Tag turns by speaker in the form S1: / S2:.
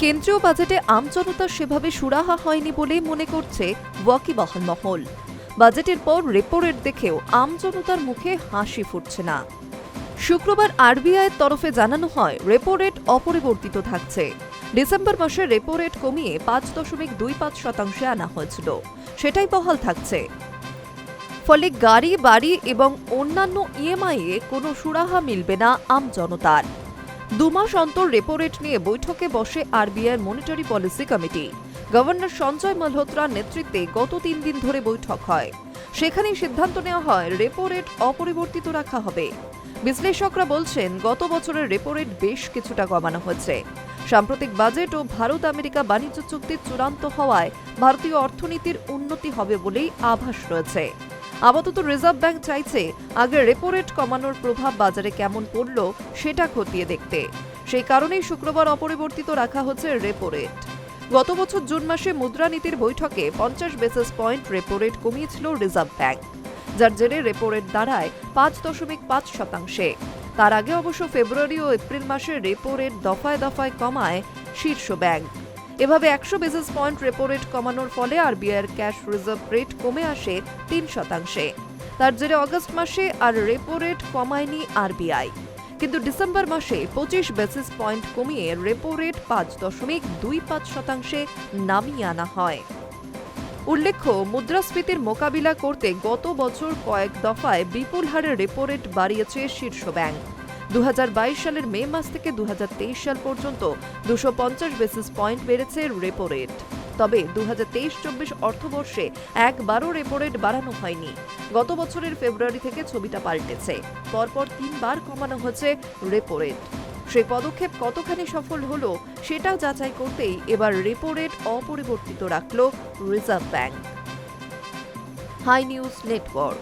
S1: কেন্দ্রীয় বাজেটে আমজনতার সেভাবে সুরাহা হয়নি বলেই মনে করছে ওয়াকিবহাল মহল। বাজেটের পর রেপো রেট দেখেও আমজনতার মুখে হাসি ফুটছে না। শুক্রবার আরবিআইয়ের তরফে জানানো হয় রেপো রেট অপরিবর্তিত থাকছে। ডিসেম্বর মাসে রেপো রেট কমিয়ে 5.25% আনা হয়েছিল, সেটাই বহাল থাকছে। ফলে গাড়ি, বাড়ি এবং অন্যান্য ইএমআই এ কোনো সুরাহা মিলবে না আমজনতার। 2 মাস অন্তর রেপো রেট নিয়ে বৈঠকে বসে আরবিআইয়ের monetary policy committee. Governor Sanjay মালহোত্রার নেতৃত্বে গত 3 দিন ধরে বৈঠক হয়। সেখানেই সিদ্ধান্ত নেওয়া হয় রেপো রেট অপরিবর্তিত রাখা হবে। বিশ্লেষকরা বলছেন, গত বছরের রেপো রেট বেশ কিছুটা কমানো হয়েছে। সাম্প্রতিক বাজেট ও ভারত আমেরিকা বাণিজ্য চুক্তি চূড়ান্ত হওয়ায় ভারতীয় অর্থনীতির উন্নতি হবে বলেই আভাস রয়েছে। আপাতত রিজার্ভ ব্যাংক চাইছে আগে রেপো রেট কমানোর প্রভাব বাজারে কেমন পড়ল সেটা খতিয়ে দেখতে। সেই কারণেই শুক্রবার অপরিবর্তিত রাখা হচ্ছে রেপো রেট। গত বছর জুন মাসে মুদ্রানীতির বৈঠকে 50 বেসিস পয়েন্ট রেপো রেট কমিয়েছিল রিজার্ভ ব্যাংক, যার জেরে রেপো রেট দাঁড়ায় 5.5%। তার আগে অবশ্য ফেব্রুয়ারি ও এপ্রিল মাসে রেপো রেট দফায় দফায় কমায় শীর্ষ ব্যাংক। এভাবে 100 বেসিস পয়েন্ট রেপো রেট কমানোর ফলে আরবিআইয়ের ক্যাশ রিজার্ভ রেট কমে আসে 3%। তার জেরে আগস্ট মাসে আর রেপো রেট কমায়নি আরবিআই, কিন্তু ডিসেম্বর মাসে 25 বেসিস পয়েন্ট কমিয়ে রেপো রেট 5.25% নামিয়ে আনা হয়। উল্লেখ্য, মুদ্রাস্ফীতির মোকাবিলা করতে গত বছর কয়েক দফায় বিপুল হারে রেপো রেট বাড়িয়েছে শীর্ষ ব্যাংক। 2022 সালের মে মাস থেকে 2023 সাল পর্যন্ত 250 বেসিস পয়েন্ট বেড়েছে রেপো রেট। তবে 2023-24 অর্থবর্ষে একবারও রেপো রেট বাড়ানো হয়নি। গত বছরের ফেব্রুয়ারি থেকে ছবিটা পাল্টেছে। পরপর 3 বার কমানো হয়েছে রেপো রেট। সেই পদক্ষেপ কতখানি সফল হলো সেটা যাচাই করতেই এবার রেপো রেট অপরিবর্তিত রাখল Reserve Bank. Hi News network.